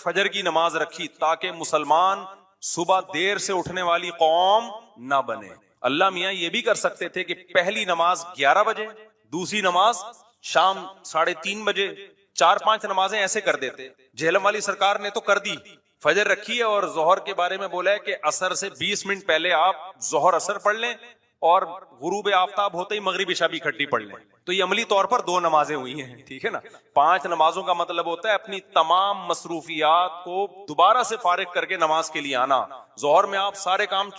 فجر کی نماز رکھی تاکہ مسلمان صبح دیر سے اٹھنے والی قوم نہ بنے. اللہ میاں یہ بھی کر سکتے تھے کہ پہلی نماز 11 بجے, دوسری نماز شام 3:30 بجے, 4-5 نمازیں ایسے کر دیتے. جہلم والی سرکار نے تو کر دی, فجر رکھی ہے اور ظہر کے بارے میں بولا ہے کہ عصر سے 20 منٹ پہلے آپ ظہر عصر پڑھ لیں اور غروب آفتاب ہوتے ہی مغرب عشاء بھی اکٹھی پڑھ لیں. تو یہ عملی طور پر 2 نمازیں ہوئی ہیں, ٹھیک ہے نا. 5 نمازوں کا مطلب ہوتا ہے اپنی تمام مصروفیات کو دوبارہ سے فارغ کر کے نماز کے لیے آنا. ظہر میں آپ سارے کام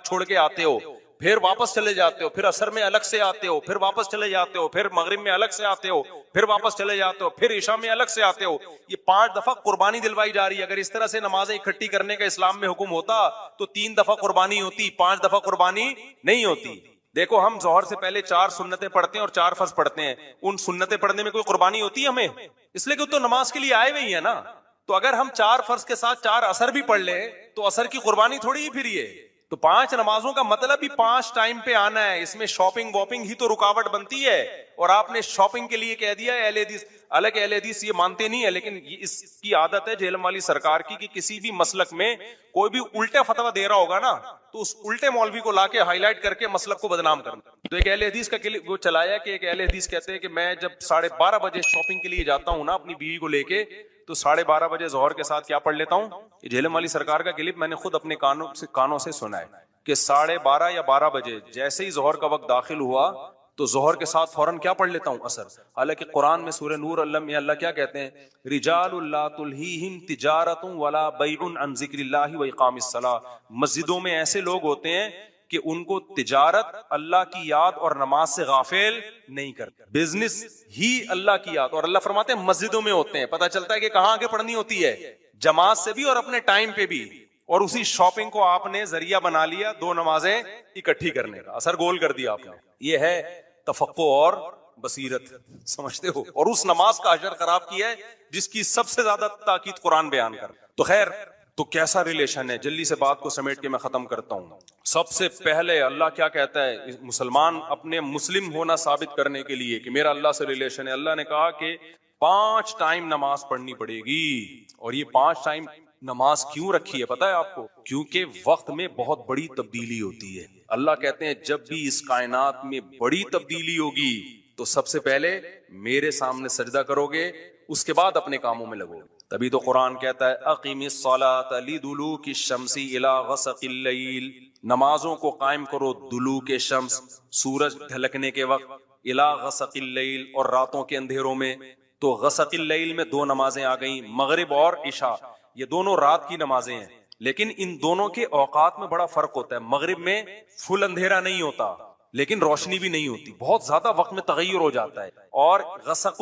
چھوڑ کے آتے ہو, پھر واپس چلے جاتے ہو, پھر عصر میں الگ سے آتے ہو, پھر واپس چلے جاتے ہو, پھر مغرب میں الگ سے آتے ہو, پھر واپس چلے جاتے ہو, پھر عشاء میں الگ سے آتے ہو. یہ 5 دفعہ قربانی دلوائی جا رہی ہے. اگر اس طرح سے نمازیں اکٹھی کرنے کا اسلام میں حکم ہوتا تو 3 دفعہ قربانی ہوتی, 5 دفعہ قربانی نہیں ہوتی. دیکھو ہم ظہر سے پہلے 4 سنتیں پڑھتے ہیں اور 4 فرض پڑھتے ہیں. ان سنتیں پڑھنے میں کوئی قربانی ہوتی ہے ہمیں؟ اس لیے کہ تو نماز کے لیے آئے ہوئے ہیں نا. تو اگر ہم 4 فرض کے ساتھ 4 عصر بھی پڑھ لیں تو عصر کی قربانی تھوڑی ہی پھر یہ. تو 5 نمازوں کا مطلب ہی 5 ٹائم پہ آنا ہے. اس میں شاپنگ واپنگ ہی تو رکاوٹ بنتی ہے, اور آپ نے شاپنگ کے لیے کہہ دیا ہے اہل حدیث. حالانکہ اہل حدیث یہ مانتے نہیں ہے, لیکن اس کی عادت ہے جہلم والی سرکار کی کہ کسی بھی مسلک میں کوئی بھی الٹا فتویٰ دے رہا ہوگا نا تو اس الٹے مولوی کو لا کے ہائی لائٹ کر کے مسلک کو بدنام کرنا. تو ایک اہل حدیث کا وہ چلایا کہ ایک اہل حدیث کہتے ہیں کہ میں جب 12:30 بجے شاپنگ کے لیے جاتا ہوں نا اپنی بیوی کو لے کے, تو 12:30 بجے ظہر کے ساتھ کیا پڑھ لیتا ہوں. جہلم والی سرکار کا کلپ میں نے خود اپنے کانوں سے سنا ہے کہ 12:30 یا 12 بجے جیسے ہی ظہر کا وقت داخل ہوا تو ظہر کے ساتھ فوراً کیا پڑھ لیتا ہوں, عصر. حالانکہ قرآن میں سورہ نور اللہ کیا کہتے ہیں, رجال لا تلہیہم تجارت ولا بیع عن ذکر اللہ واقام الصلاۃ. مسجدوں میں ایسے لوگ ہوتے ہیں کہ ان کو تجارت اللہ کی یاد اور نماز سے غافل نہیں کرتے, بزنس ہی اللہ کی یاد. اور اللہ فرماتے ہیں مسجدوں میں ہوتے ہیں. پتہ چلتا ہے کہ کہاں آگے پڑھنی ہوتی ہے, جماعت سے بھی اور اپنے ٹائم پہ بھی. اور اسی شاپنگ کو آپ نے ذریعہ بنا لیا 2 نمازیں اکٹھی کرنے کا, اثر گول کر دیا آپ نے. یہ ہے تفقہ اور بصیرت, سمجھتے ہو. اور اس نماز کا اجر خراب کیا ہے جس کی سب سے زیادہ تاکید قرآن بیان کر. تو خیر, تو کیسا ریلیشن ہے, جلدی سے بات کو سمیٹ کے میں ختم کرتا ہوں. سب سے پہلے اللہ کیا کہتا ہے, مسلمان اپنے مسلم ہونا ثابت کرنے کے لیے کہ میرا اللہ سے ریلیشن ہے, اللہ نے کہا کہ 5 ٹائم نماز پڑھنی پڑے گی. اور یہ 5 ٹائم نماز کیوں رکھی ہے پتہ ہے آپ کو؟ کیونکہ وقت میں بہت بڑی تبدیلی ہوتی ہے. اللہ کہتے ہیں جب بھی اس کائنات میں بڑی تبدیلی ہوگی تو سب سے پہلے میرے سامنے سجدہ کرو گے, اس کے بعد اپنے کاموں میں لگو گے. تبھی تو قرآن کہتا ہے اقیم الصلاۃ لدلوک الشمس الی غسق اللیل, نمازوں کو قائم کرو دلوک شمس, سورج ڈھلکنے کے وقت, الی غسق اللیل, اور راتوں کے اندھیروں میں. تو غسق اللیل میں 2 نمازیں آ گئیں, مغرب اور عشاء. یہ دونوں رات کی نمازیں ہیں, لیکن ان دونوں کے اوقات میں بڑا فرق ہوتا ہے. مغرب میں فل اندھیرا نہیں ہوتا لیکن روشنی بھی نہیں ہوتی, بہت زیادہ وقت میں تغیر ہو جاتا ہے. اور غسق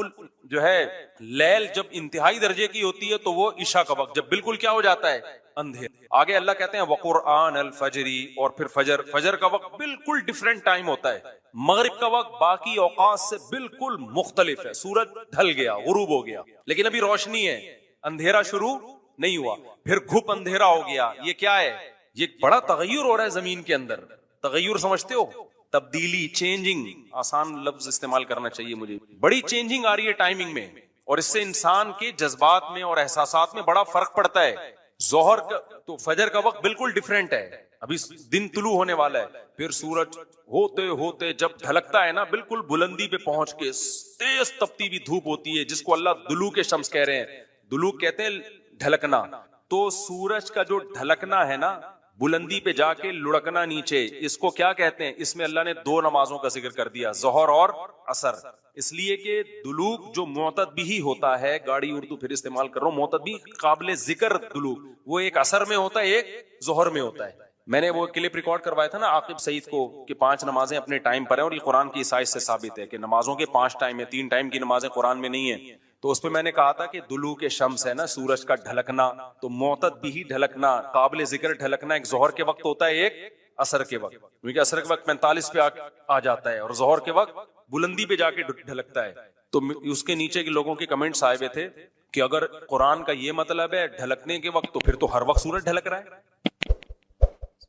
جو ہے لیل جب انتہائی درجے کی ہوتی ہے تو وہ عشاء کا وقت جب بالکل کیا ہو جاتا ہے, اندھیر. آگے اللہ کہتے ہیں وقرآن الفجر, اور پھر فجر کا وقت بالکل ڈیفرنٹ ٹائم ہوتا ہے. مغرب کا وقت باقی اوقات سے بالکل مختلف ہے. سورج ڈھل گیا, غروب ہو گیا, لیکن ابھی روشنی ہے, اندھیرا شروع نہیں ہوا. پھر گھپ اندھیرا ہو گیا. یہ کیا ہے, یہ بڑا تغیر ہو رہا ہے زمین کے اندر. تغیر سمجھتے ہو, تبدیلی, چینجنگ, آسان لفظ استعمال کرنا چاہیے مجھے. بڑی چینجنگ آ رہی ہے ٹائمنگ میں, اور اس سے انسان کے جذبات میں اور احساسات میں بڑا فرق پڑتا ہے. ظہر کا تو فجر کا وقت بالکل ڈیفرنٹ ہے, ابھی دن طلوع ہونے والا ہے. پھر سورج ہوتے ہوتے جب ڈھلکتا ہے نا بالکل بلندی پہ پہنچ کے, تیز تپتی بھی دھوپ ہوتی ہے جس کو اللہ دلوک شمس کہہ رہے ہیں. دلوک کہتے ہیں ڈھلکنا. تو سورج کا جو ڈھلکنا ہے نا, بلندی پہ جا کے لڑکنا نیچے, اس کو کیا کہتے ہیں؟ اس میں اللہ نے 2 نمازوں کا ذکر کر دیا, ظہر اور عصر. اس لیے کہ دلوک جو معتد بھی ہوتا ہے, گاڑی اردو پھر استعمال کر رہا ہوں, معتد بھی قابل ذکر دلوک, وہ ایک عصر میں ہوتا ہے, ایک ظہر میں ہوتا ہے. میں نے وہ کلپ ریکارڈ کروایا تھا نا عاقب سعید کو کہ 5 نمازیں اپنے ٹائم پر ہیں, اور یہ قرآن کی عیسائی سے ثابت ہے کہ نمازوں کے 5 ٹائم ہیں, 3 ٹائم کی نمازیں قرآن میں نہیں ہیں. تو اس پہ میں نے کہا تھا کہ دلوک شمس ہے نا, سورج کا ڈھلکنا, تو معتد بھی ڈھلکنا, قابل ذکر ڈھلکنا ایک ظہر کے وقت ہوتا ہے, ایک عصر کے وقت. کیونکہ عصر کے وقت 45 پہ آ جاتا ہے اور ظہر کے وقت بلندی پہ جا کے ڈھلکتا ہے. تو اس کے نیچے کے لوگوں کے کمنٹس آئے ہوئے تھے کہ اگر قرآن کا یہ مطلب ہے ڈھلکنے کے وقت, تو پھر تو ہر وقت سورج ڈھلک رہا ہے.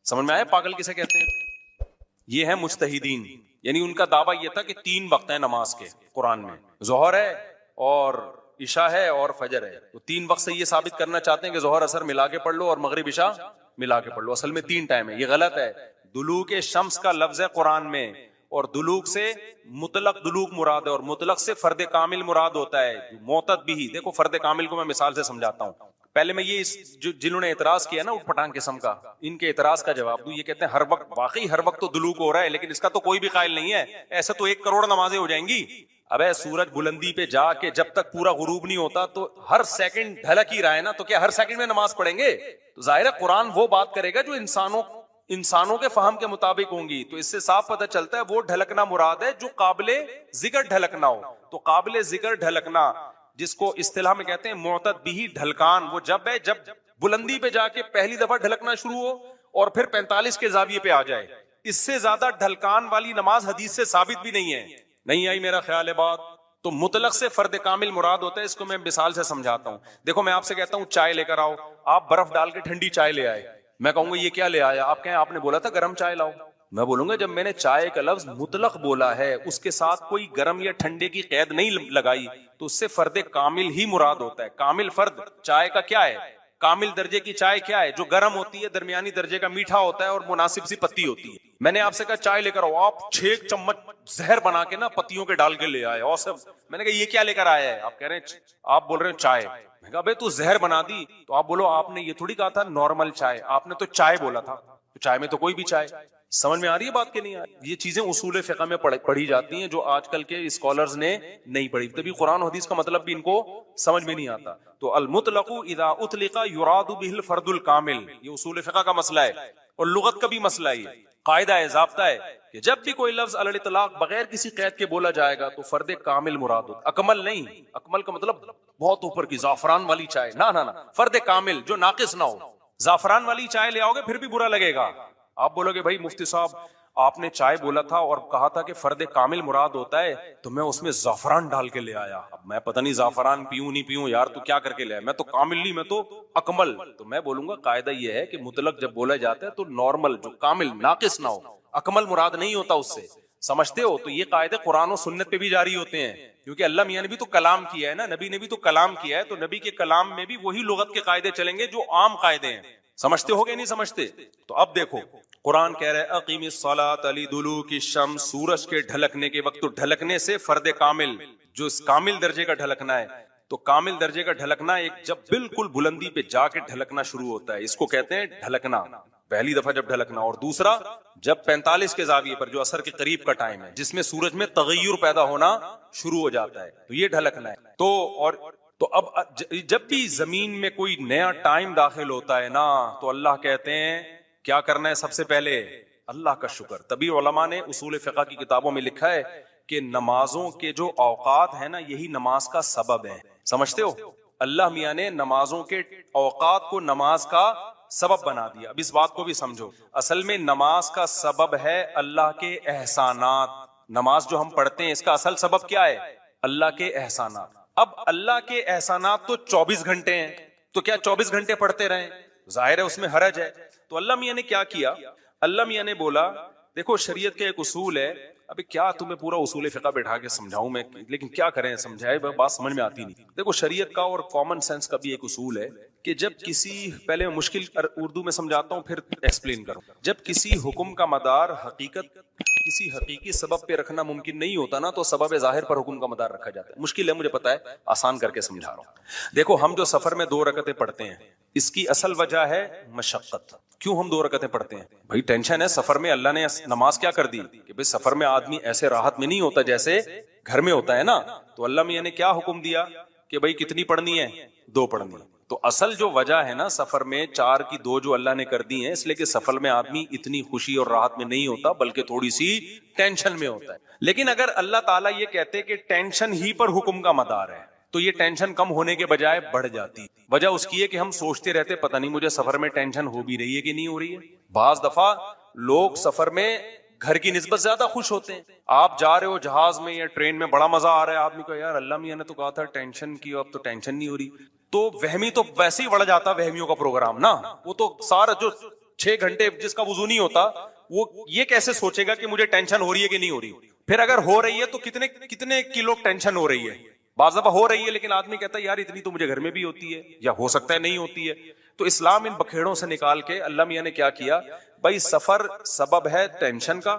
سمجھ میں آیا پاگل کسے کہتے ہیں؟ یہ ہے مجتہدین, یعنی ان کا دعویٰ یہ تھا کہ 3 وقت ہیں نماز کے قرآن میں, ظہر ہے اور عشاء ہے اور فجر ہے. تو 3 وقت سے یہ ثابت کرنا چاہتے ہیں کہ ظہر اثر ملا کے پڑھ لو اور مغرب عشاء ملا کے پڑھ لو. اصل میں 3 ٹائم ہے. یہ غلط ہے. دلوک شمس کا لفظ ہے قرآن میں, اور دلوک سے مطلق دلوک مراد ہے, اور مطلق سے فرد کامل مراد ہوتا ہے. معتد بھی, دیکھو فرد کامل کو میں مثال سے سمجھاتا ہوں. پہلے میں یہ جنہوں نے اعتراض کیا نا اٹھ پٹانگ قسم کا, ان کے اعتراض کا جواب دوں. یہ کہتے ہیں ہر وقت, واقعی ہر وقت تو دلوک ہو رہا ہے, لیکن اس کا تو کوئی بھی قائل نہیں ہے. ایسے تو 1 کروڑ نمازیں ہو جائیں گی. ابے سورج بلندی پہ جا کے جب تک پورا غروب نہیں ہوتا تو ہر سیکنڈ ڈھلک ہی رہا ہے نا, تو کیا ہر سیکنڈ میں نماز پڑھیں گے؟ تو ظاہر ہے قرآن وہ بات کرے گا جو انسانوں کے فہم کے مطابق ہوں گی. تو اس سے صاف پتہ چلتا ہے وہ ڈھلکنا مراد ہے جو قابل ذکر ڈھلکنا ہو. تو قابل ذکر ڈھلکنا جس کو اصطلاح میں کہتے ہیں معتد بھی ڈھلکان, وہ جب ہے جب بلندی پہ جا کے پہلی دفعہ ڈھلکنا شروع ہو اور پھر 45 کے زاویے پہ آ جائے. اس سے زیادہ ڈھلکان والی نماز حدیث سے ثابت بھی نہیں ہے. نہیں آئی میرا خیال ہے بات؟ تو مطلق سے فرد کامل مراد ہوتا ہے. اس کو میں مثال سے سمجھاتا ہوں. دیکھو میں آپ سے کہتا ہوں چائے لے کر آؤ, آپ برف ڈال کے ٹھنڈی چائے لے آئے. میں کہوں گا یہ کیا لے آیا؟ آپ کہیں آپ نے بولا تھا گرم چائے لاؤ. میں بولوں گا جب میں نے چائے کا لفظ مطلق بولا ہے, اس کے ساتھ کوئی گرم یا ٹھنڈے کی قید نہیں لگائی, تو اس سے فرد کامل ہی مراد ہوتا ہے. کامل فرد چائے کا کیا ہے؟ کامل درجے کی چائے کیا ہے؟ جو گرم ہوتی ہے, درمیانی درجے کا میٹھا ہوتا ہے اور مناسب سی پتی ہوتی ہے. میں نے آپ سے کہا چائے لے کر آؤ, آپ 6 چمچ زہر بنا کے نا پتیوں کے ڈال کے لے آئے. اور سب میں نے کہا یہ کیا لے کر آیا ہے؟ آپ کہہ رہے ہیں, آپ بول رہے ہیں چائے. میں کہا بھائی تو زہر بنا دی. تو آپ بولو آپ نے یہ تھوڑی کہا تھا نارمل چائے, آپ نے تو چائے بولا تھا. تو چائے میں تو کوئی بھی چائے. سمجھ میں آ رہی ہے بات کہ نہیں آ رہی؟ یہ چیزیں اصول فقہ میں پڑھی جاتی ہیں جو آج کل کے اسکالرز نے نہیں پڑھی. تبھی قرآن و حدیث کا مطلب بھی ان کو سمجھ میں نہیں آتا. تو المطلق اذا اطلق یراد به الفرد الکامل, یہ اصول فقہ کا مسئلہ ہے اور لغت کا بھی مسئلہ ہے. قاعدہ ہے, ضابطہ ہے کہ جب بھی کوئی لفظ علی الاطلاق بغیر کسی قید کے بولا جائے گا تو فرد کامل مراد ہوتا. اکمل نہیں, اکمل کا مطلب بہت اوپر کی زعفران والی چائے, نہ فرد کامل جو ناقص نہ ہو. زعفران والی چائے لے آؤ گے پھر بھی برا لگے گا. آپ بولو گے بھائی مفتی صاحب آپ نے چائے بولا تھا اور کہا تھا کہ فرد کامل مراد ہوتا ہے, تو میں اس میں زعفران ڈال کے لے آیا. اب میں پتہ نہیں زعفران پیوں نہیں پیوں یار, تو کیا کر کے لے آیا؟ میں تو کامل نہیں, میں تو اکمل. تو میں بولوں گا قاعدہ یہ ہے کہ مطلق جب بولا جاتا ہے تو نارمل جو کامل ناقص نہ ہو, اکمل مراد نہیں ہوتا اس سے. سمجھتے ہو؟ تو یہ قاعدے قرآن و سنت پہ بھی جاری ہوتے ہیں, کیونکہ اللہ میاں نے بھی تو کلام کیا ہے نا, نبی نے بھی تو کلام کیا ہے. تو نبی کے کلام میں بھی وہی لغت کے قاعدے چلیں گے جو عام قاعدے ہیں. سمجھتے ہو گے نہیں سمجھتے؟ تو اب دیکھو قرآن کہہ رہے اقیم الصلاۃ لدلوک الشمس, سورج کے ڈھلکنے کے وقت. تو ڈھلکنے سے فرد کامل جو کامل درجے کا ڈھلکنا ہے, تو کامل درجے کا ڈھلکنا ایک جب بالکل بلندی پہ جا کے ڈھلکنا شروع ہوتا ہے, اس کو کہتے ہیں ڈھلکنا, پہلی دفعہ جب ڈھلکنا. اور دوسرا جب 45 کے زاویے پر جو عصر کے قریب کا ٹائم ہے جس میں سورج میں تغیر پیدا ہونا شروع ہو جاتا ہے, تو یہ ڈھلکنا ہے. تو اب جب بھی زمین میں کوئی نیا ٹائم داخل ہوتا ہے نا, تو اللہ کہتے ہیں کیا کرنا ہے؟ سب سے پہلے اللہ کا شکر. تبھی علماء نے اصول فقہ کی کتابوں میں لکھا ہے کہ نمازوں کے جو اوقات ہیں نا یہی نماز کا سبب ہے. سمجھتے ہو؟ اللہ میاں نے نمازوں کے اوقات کو نماز کا سبب بنا دیا. اب اس بات کو بھی سمجھو, اصل میں نماز کا سبب ہے اللہ کے احسانات. نماز جو ہم پڑھتے ہیں اس کا اصل سبب کیا ہے؟ اللہ کے احسانات. اب اللہ کے احسانات تو 24 گھنٹے ہیں, تو کیا 24 گھنٹے پڑھتے رہیں؟ ظاہر ہے اس میں حرج ہے. تو اللہ میاں نے کیا کیا؟ اللہ میاں نے بولا دیکھو شریعت کا ایک اصول ہے. ابھی کیا تمہیں پورا اصول فقہ بیٹھا کے سمجھاؤں میں, لیکن کیا کریں, سمجھائے بات سمجھ میں آتی نہیں. دیکھو شریعت کا اور کامن سینس کا بھی ایک اصول ہے کہ جب کسی, پہلے میں مشکل اردو میں سمجھاتا ہوں پھر ایکسپلین کروں. جب کسی حکم کا مدار حقیقت کسی حقیقی سبب پہ رکھنا ممکن نہیں ہوتا نا, تو سبب ظاہر پر حکم کا مدار رکھا جاتا ہے. مشکل ہے مجھے پتا ہے, آسان کر کے سمجھا رہا ہوں. دیکھو ہم جو سفر میں 2 رکعتیں پڑھتے ہیں اس کی اصل وجہ ہے مشقت. کیوں ہم 2 رکعتیں پڑھتے ہیں؟ بھائی ٹینشن ہے سفر میں. اللہ نے نماز کیا کر دی کہ بھئی سفر میں آدمی ایسے راحت میں نہیں ہوتا جیسے گھر میں ہوتا ہے نا. تو اللہ میاں نے کیا حکم دیا کہ بھئی کتنی پڑھنی ہے؟ 2 پڑھنی ہے. تو اصل جو وجہ ہے نا سفر میں 4 کی 2 جو اللہ نے کر دی ہیں, اس لیے کہ سفر میں آدمی اتنی خوشی اور راحت میں نہیں ہوتا بلکہ تھوڑی سی ٹینشن میں ہوتا ہے. لیکن اگر اللہ تعالیٰ یہ کہتے کہ ٹینشن ہی پر حکم کا مدار ہے تو یہ ٹینشن کم ہونے کے بجائے بڑھ جاتی. وجہ اس کی ہے کہ ہم سوچتے رہتے پتہ نہیں مجھے سفر میں ٹینشن ہو بھی رہی ہے کہ نہیں ہو رہی ہے. بعض دفعہ لوگ سفر میں گھر کی نسبت زیادہ خوش ہوتے ہیں. آپ جا رہے ہو جہاز میں یا ٹرین میں, بڑا مزہ آ رہا ہے, آدمی کو یار اللہ میاں نے تو کہا تھا ٹینشن کی, اب تو ٹینشن نہیں ہو رہی. تو وہمی تو ویسے ہی بڑھ جاتا وہمیوں کا پروگرام نا. وہ تو سارا جو 6 گھنٹے جس کا وضو نہیں ہوتا وہ یہ کیسے سوچے گا کہ مجھے ٹینشن ہو رہی ہے کہ نہیں ہو رہی. پھر اگر ہو رہی ہے تو کتنے کلو ٹینشن ہو رہی ہے. بعض دفعہ ہو رہی ہے لیکن آدمی کہتا ہے یار اتنی تو مجھے گھر میں بھی ہوتی ہے, یا ہو سکتا ہے نہیں ہوتی ہے. تو اسلام ان بکھیڑوں سے نکال کے اللہ میاں نے کیا کیا, بھائی سفر سبب ہے ٹینشن کا,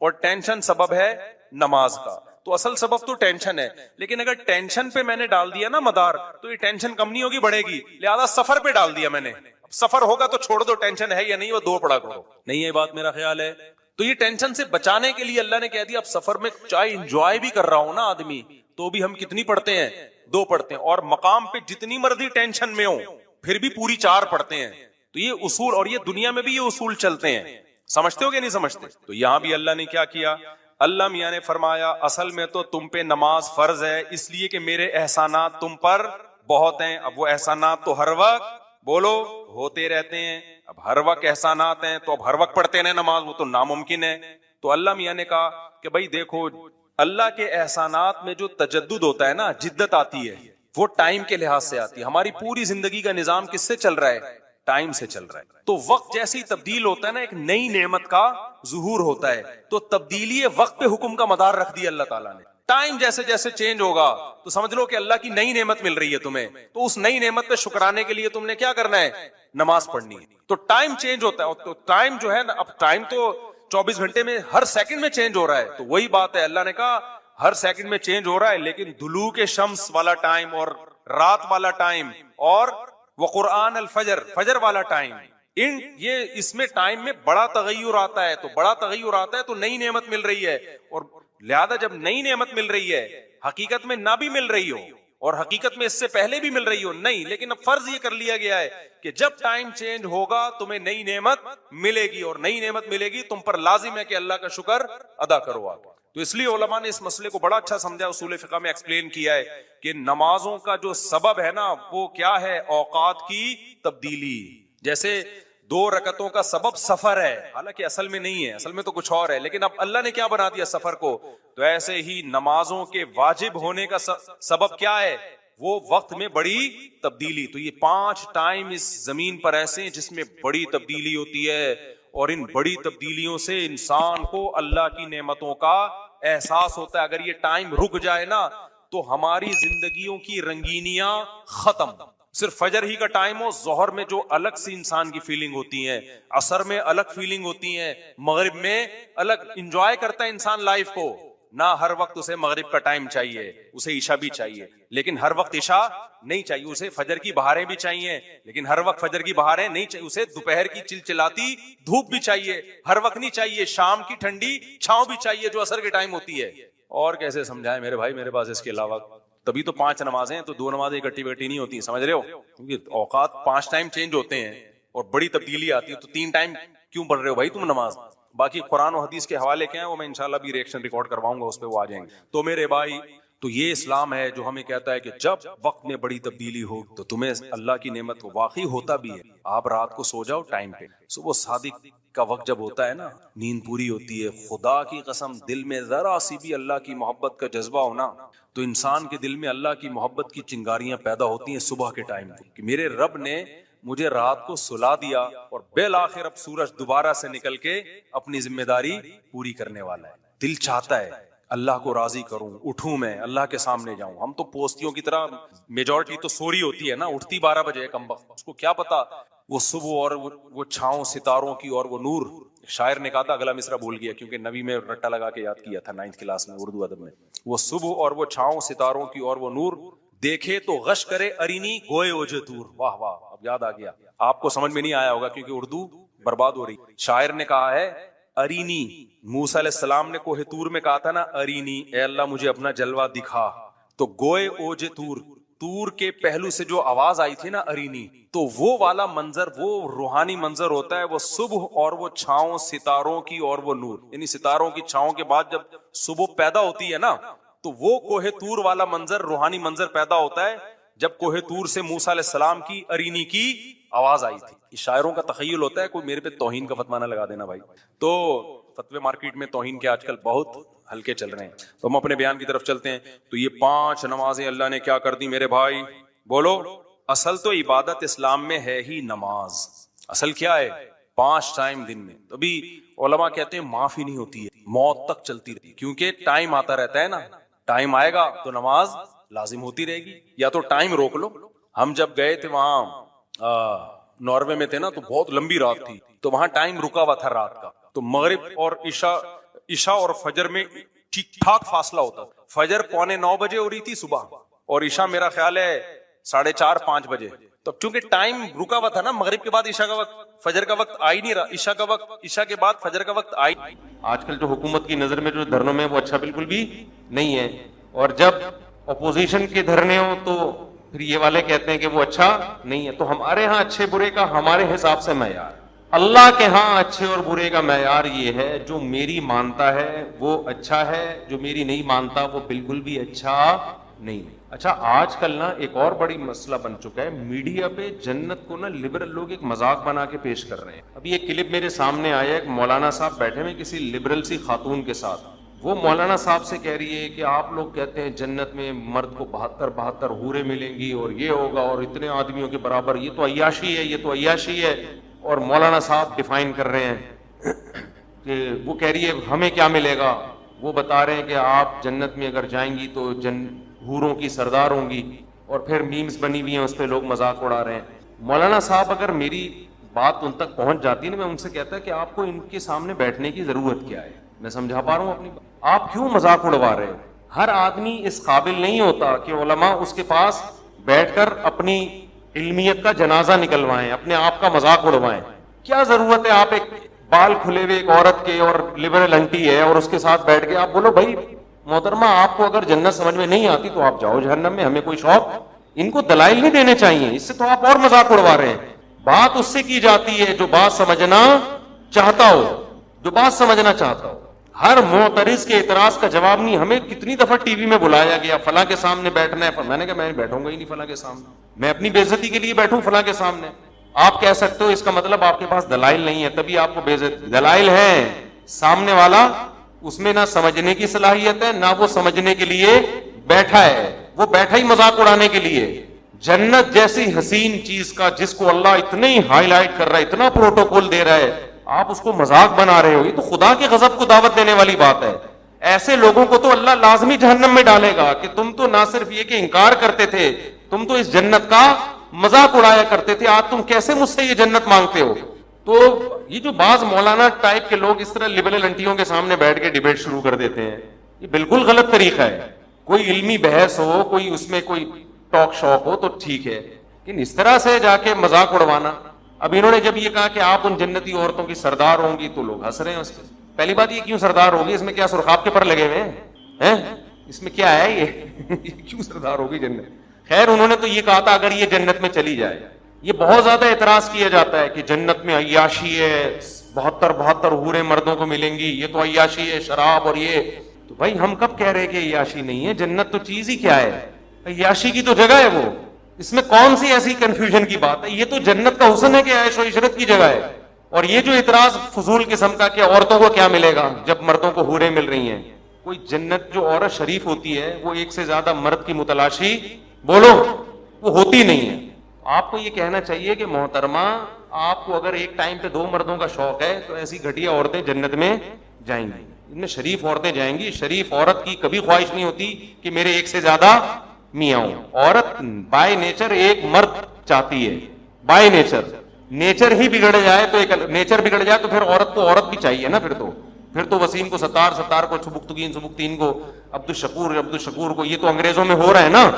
اور ٹینشن سبب ہے نماز کا. تو اصل سبب تو ٹینشن ہے, لیکن اگر ٹینشن پہ میں نے ڈال دیا نا مدار, تو یہ ٹینشن کم نہیں ہوگی, بڑھے گی. لہذا سفر پہ ڈال دیا میں نے, سفر ہوگا تو چھوڑ دو, ٹینشن ہے یا نہیں وہ دو پڑا کرو. نہیں ہے بات, میرا خیال ہے. تو یہ ٹینشن سے بچانے کے لیے اللہ نے کہہ دیا اب سفر میں چاہے انجوائے بھی کر رہا ہوں نا آدمی, تو بھی ہم کتنی پڑھتے ہیں, 2 پڑھتے ہیں. اور مقام پہ جتنی مرضی ٹینشن میں ہو پھر بھی پوری 4 پڑھتے ہیں. تو یہ اصول, اور یہ دنیا میں بھی یہ اصول چلتے ہیں. سمجھتے ہو کہ نہیں سمجھتے؟ تو یہاں بھی اللہ نے کیا کیا, اللہ میاں نے فرمایا اصل میں تو تم پہ نماز فرض ہے اس لیے کہ میرے احسانات تم پر بہت ہیں. اب وہ احسانات تو ہر وقت بولو ہوتے رہتے ہیں. اب ہر وقت احسانات ہیں تو اب ہر وقت پڑھتے رہے نماز, وہ تو ناممکن ہے. تو اللہ میاں نے کہا کہ بھائی دیکھو, اللہ کے احسانات میں جو تجدد ہوتا ہے نا, جدت آتی ہے, وہ ٹائم کے لحاظ سے آتی ہے. ہماری پوری زندگی کا نظام کس سے چل رہا ہے, ٹائم سے چل رہا ہے. تو وقت جیسے ہی تبدیل ہوتا ہے نا, ایک نئی نعمت کا ظہور ہوتا ہے. تو تبدیلی وقت پہ حکم کا مدار رکھ دیا اللہ تعالیٰ نے. ٹائم جیسے جیسے چینج ہوگا تو سمجھ لو کہ اللہ کی نئی نعمت مل رہی ہے تمہیں, تو اس نئی نعمت پہ شکرانے کے لیے تم نے کیا کرنا ہے, نماز پڑھنی ہے. تو ٹائم چینج ہوتا ہے, تو ٹائم جو ہے نا, اب ٹائم تو 24 گھنٹے میں ہر سیکنڈ میں چینج ہو رہا ہے. تو وہی بات ہے, اللہ نے کہا ہر سیکنڈ میں چینج ہو رہا ہے, لیکن دلوک شمس والا ٹائم اور رات والا ٹائم اور وہ قرآن الفجر, فجر والا ٹائم, یہ اس میں ٹائم میں بڑا تغیر آتا ہے. تو بڑا تغیر آتا ہے تو نئی نعمت مل رہی ہے. اور لہذا جب نئی نعمت مل رہی ہے, حقیقت میں نہ بھی مل رہی ہو اور حقیقت میں اس سے پہلے بھی مل رہی ہو, نہیں, لیکن اب فرض یہ کر لیا گیا ہے کہ جب ٹائم چینج ہوگا تمہیں نئی نعمت ملے گی, اور نئی نعمت ملے گی تم پر لازم ہے کہ اللہ کا شکر ادا کرو. تو اس لیے علماء نے اس مسئلے کو بڑا اچھا سمجھا, اصول فقہ میں ایکسپلین کیا ہے کہ نمازوں کا جو سبب ہے نا وہ کیا ہے, اوقات کی تبدیلی. جیسے 2 رکعتوں کا سبب سفر ہے, حالانکہ اصل میں نہیں ہے, اصل میں تو کچھ اور ہے, لیکن اب اللہ نے کیا بنا دیا سفر کو. تو ایسے ہی نمازوں کے واجب ہونے کا سبب کیا ہے, وہ وقت میں بڑی تبدیلی. تو یہ 5 ٹائم اس زمین پر ایسے ہیں جس میں بڑی تبدیلی ہوتی ہے, اور ان بڑی تبدیلیوں سے انسان کو اللہ کی نعمتوں کا احساس ہوتا ہے. اگر یہ ٹائم رک جائے نا تو ہماری زندگیوں کی رنگینیاں ختم. صرف فجر ہی کا ٹائم ہو, ظہر میں جو الگ سی انسان کی فیلنگ ہوتی ہے, عصر میں الگ فیلنگ ہوتی ہے, مغرب میں الگ, انجوائے کرتا ہے انسان لائف کو. نہ ہر وقت اسے مغرب کا ٹائم چاہیے, اسے عشاء بھی چاہیے, لیکن ہر وقت عشاء نہیں چاہیے. اسے فجر کی بہاریں بھی چاہیے, لیکن ہر وقت فجر کی بہاریں نہیں چاہیے. اسے دوپہر کی چلچلاتی دھوپ بھی چاہیے, ہر وقت نہیں چاہیے. شام کی ٹھنڈی چھاؤں بھی چاہیے جو عصر کے ٹائم ہوتی ہے. اور کیسے سمجھائیں میرے بھائی, میرے پاس اس کے علاوہ تبھی تو 5 نمازیں, تو 2 نمازیں اکٹھی بیٹھی نہیں ہوتی, سمجھ رہے ہو, کیونکہ اوقات 5 ٹائم چینج ہوتے ہیں اور بڑی تبدیلی آتی ہے. تو 3 ٹائم کیوں پڑھ رہے ہو بھائی تم نماز؟ باقی قرآن و حدیث کے حوالے کیا ہیں وہ میں انشاءاللہ بھی ریئیکشن ریکارڈ کرواؤں گا, اس پہ وہ آ جائیں گے. تو میرے بھائی, تو یہ اسلام ہے جو ہمیں کہتا ہے کہ جب وقت میں بڑی تبدیلی ہو تو تمہیں اللہ کی نعمت کو واقعی ہوتا بھی ہے. آپ رات کو سو جاؤ ٹائم پہ, صبح صادق کا وقت جب ہوتا ہے نا, نیند پوری ہوتی ہے, خدا کی قسم دل میں ذرا سی بھی اللہ کی محبت کا جذبہ ہونا, تو انسان کے دل میں اللہ کی محبت کی چنگاریاں پیدا ہوتی ہیں صبح کے ٹائم پہ, کہ میرے رب نے مجھے رات کو سلا دیا اور بالآخر اب سورج دوبارہ سے نکل کے اپنی ذمہ داری پوری کرنے والا ہے. دل چاہتا ہے اللہ کو راضی کروں, اٹھوں, میں اللہ کے سامنے جاؤں. ہم تو پوستیوں کی طرح, میجورٹی تو سوری ہوتی ہے نا, اٹھتی 12 بجے کم وقت, اس کو کیا پتا وہ صبح اور وہ چھاؤں ستاروں کی اور وہ نور. شاعر نے کہا تھا, اگلا مصرع بھول گیا کیونکہ نبی میں رٹا لگا کے یاد کیا تھا 9th کلاس میں اردو ادب میں. وہ صبح اور وہ چھاؤں ستاروں کی اور وہ نور, دیکھے تو غش کرے ارینی گوئے اوجے تور. واہ واہ, اب یاد آ گیا. آپ کو سمجھ میں نہیں آیا ہوگا کیونکہ اردو برباد ہو رہی. شاعر نے کہا ہے ارینی, موسیٰ علیہ السلام نے کوہ طور میں کہا تھا نا ارینی, اے اللہ مجھے اپنا جلوہ دکھا. تو گوئے اوجے تور, تور کے پہلو سے جو آواز آئی تھی نا ارینی, تو وہ والا منظر, وہ روحانی منظر ہوتا ہے. وہ صبح اور وہ چھاؤں ستاروں کی اور وہ نور, یعنی ستاروں کی چھاؤں کے بعد جب صبح پیدا ہوتی ہے نا, تو وہ کوہ طور والا منظر, روحانی منظر پیدا ہوتا ہے جب کوہ طور سے موسیٰ علیہ السلام کی ارینی کی آواز آئی تھی. یہ شاعروں کا تخیل ہوتا ہے, کوئی میرے پہ توہین کا فتویٰ نہ لگا دینا بھائی. تو فتوے مارکیٹ میں توہین کے آج کل بہت ہلکے چل رہے ہیں. تو ہم اپنے بیان کی طرف چلتے ہیں. تو یہ 5 نمازیں اللہ نے کیا کر دی میرے بھائی, بولو. اصل تو عبادت اسلام میں ہے ہی نماز. اصل کیا ہے, 5 ٹائم دن میں. تبھی علماء کہتے ہیں معاف ہی نہیں ہوتی ہے, موت تک چلتی رہتی, کیونکہ ٹائم آتا رہتا ہے نا, ٹائم آئے گا تو نماز لازم ہوتی رہے گی. یا تو ٹائم روک لو. ہم جب گئے تھے وہاں ناروے میں تھے نا, تو بہت لمبی رات تھی, تو وہاں ٹائم رکا ہوا تھا رات کا, تو مغرب اور عشاء اور فجر میں ٹھیک ٹھاک فاصلہ ہوتا. فجر 8:45 بجے ہو رہی تھی صبح, اور عشاء میرا خیال ہے 4:30-5 بجے. تو چونکہ ٹائم رکا ہوا تھا نا, مغرب کے بعد عشاء کا وقت, فجر کا وقت آ ہی نہیں رہا, عشاء کا وقت, عشاء کے بعد فجر کا وقت آ ہی. آج کل جو حکومت کی نظر میں جو دھرنوں میں وہ اچھا بالکل بھی نہیں ہے, اور جب اپوزیشن کے دھرنے ہوں تو پھر یہ والے کہتے ہیں کہ وہ اچھا نہیں ہے. تو ہمارے ہاں اچھے برے کا ہمارے حساب سے معیار, اللہ کے ہاں اچھے اور برے کا معیار یہ ہے, جو میری مانتا ہے وہ اچھا ہے, جو میری نہیں مانتا وہ بالکل بھی اچھا نہیں. اچھا, آج کل نا ایک اور بڑی مسئلہ بن چکا ہے, میڈیا پہ جنت کو نا لبرل لوگ ایک مذاق بنا کے پیش کر رہے ہیں. ابھی ایک کلپ میرے سامنے آیا, ایک مولانا صاحب بیٹھے ہوئے کسی لبرل سی خاتون کے ساتھ, وہ مولانا صاحب سے کہہ رہی ہے کہ آپ لوگ کہتے ہیں جنت میں مرد کو 72 حوریں ملیں گی اور یہ ہوگا اور اتنے آدمیوں کے برابر, یہ تو عیاشی ہے, یہ تو عیاشی ہے. اور مولانا صاحب ڈیفائن کر رہے ہیں کہ وہ کہہ رہی ہے ہمیں کیا ملے گا, وہ بتا رہے ہیں کہ آپ جنت میں اگر جائیں گی تو حوروں کی سردار ہوں گی, اور پھر میمز بنی ہوئی ہیں اس پہ لوگ مذاق اڑا رہے ہیں. مولانا صاحب اگر میری بات ان تک پہنچ جاتی ہے نا, میں ان سے کہتا کہ آپ کو ان کے سامنے بیٹھنے کی ضرورت کیا ہے, میں سمجھا پا رہا ہوں اپنی بات, آپ کیوں مذاق اڑوا رہے ہیں. ہر آدمی اس قابل نہیں ہوتا کہ علماء اس کے پاس بیٹھ کر اپنی علمیت کا جنازہ نکلوائیں, اپنے آپ کا مذاق اڑوائیں. کیا ضرورت ہے آپ ایک بال کھلے ہوئے ایک عورت کے اور لبرل انٹی ہے اور اس کے ساتھ بیٹھ کے آپ بولو بھائی محترمہ آپ کو اگر جنت سمجھ میں نہیں آتی تو آپ جاؤ جہنم میں, ہمیں کوئی شوق. ان کو دلائل نہیں دینے چاہیے, اس سے تو آپ اور مذاق اڑوا رہے ہیں. بات اس سے کی جاتی ہے جو بات سمجھنا چاہتا ہو, جو بات سمجھنا چاہتا ہو. ہر معترض کے اعتراض کا جواب نہیں. ہمیں کتنی دفعہ ٹی وی میں بلایا گیا فلاں کے سامنے بیٹھنا ہے, میں نے کہا میں بیٹھوں گا ہی نہیں فلاں کے سامنے, میں اپنی بے عزتی کے لیے بیٹھوں فلاں کے سامنے. آپ کہہ سکتے ہو اس کا مطلب آپ کے پاس دلائل نہیں ہے, تبھی آپ کو بے عزتی. دلائل ہے, سامنے والا اس میں نہ سمجھنے کی صلاحیت ہے نہ وہ سمجھنے کے لیے بیٹھا ہے, وہ بیٹھا ہی مذاق اڑانے کے لیے. جنت جیسی حسین چیز کا جس کو اللہ اتنا ہی ہائی لائٹ کر رہا ہے, اتنا پروٹوکول دے رہا ہے, آپ اس کو مذاق بنا رہے ہو. یہ تو خدا کے غضب کو دعوت دینے والی بات ہے. ایسے لوگوں کو تو اللہ لازمی جہنم میں ڈالے گا کہ تم تو نہ صرف یہ کہ انکار کرتے تھے, تم تو اس جنت کا مذاق اڑایا کرتے تھے, آج تم کیسے مجھ سے یہ جنت مانگتے ہو. تو یہ جو بعض مولانا ٹائپ کے لوگ اس طرح لبرل انٹیوں کے سامنے بیٹھ کے ڈیبیٹ شروع کر دیتے ہیں, یہ بالکل غلط طریقہ ہے. کوئی علمی بحث ہو, کوئی اس میں کوئی ٹاک شاک ہو تو ٹھیک ہے, لیکن اس طرح سے جا کے مذاق اڑوانا. اب انہوں نے جب یہ کہا کہ آپ ان جنتی عورتوں کی سردار ہوں گی تو لوگ ہنس رہے ہیں اس پہ. پہلی بات یہ کیوں سردار ہوگی, اس میں کیا سرخاب کے پر لگے ہوئے ہیں, اس میں کیا ہے یہ کیوں سردار ہوگی جنت. خیر انہوں نے تو یہ کہا تھا اگر یہ جنت میں چلی جائے. یہ بہت زیادہ اعتراض کیا جاتا ہے کہ جنت میں عیاشی ہے, 72 حوریں مردوں کو ملیں گی, یہ تو عیاشی ہے, شراب اور یہ. تو بھائی ہم کب کہہ رہے کہ عیاشی نہیں ہے, جنت تو چیز ہی کیا ہے, عیاشی کی تو جگہ ہے وہ. اس میں کون سی ایسی کنفیوژن کی بات ہے, یہ تو جنت کا حسن ہے کہ عیش و عشرت کی جگہ ہے. اور یہ جو اعتراض فضول قسم کا کہ عورتوں کو کیا ملے گا جب مردوں کو حوریں مل رہی ہیں, کوئی جنت جو عورت شریف ہوتی ہے وہ ایک سے زیادہ مرد کی متلاشی بولو وہ ہوتی نہیں ہے. آپ کو یہ کہنا چاہیے کہ محترمہ آپ کو اگر ایک ٹائم پہ 2 مردوں کا شوق ہے تو ایسی گھٹیا عورتیں جنت میں جائیں گی, ان میں شریف عورتیں جائیں گی. شریف عورت کی کبھی خواہش نہیں ہوتی کہ میرے ایک سے زیادہ میاں ہوں. عورت بائی نیچر ایک مرد چاہتی ہے, بائی نیچر. نیچر ہی بگڑ جائے تو ایک نیچر بگڑ جائے تو پھر عورت کو عورت بھی چاہیے نا. پھر تو وسیم کو ستار کو سبکتگین کو عبدالشکور کو, یہ تو انگریزوں میں ہو رہا ہے نا.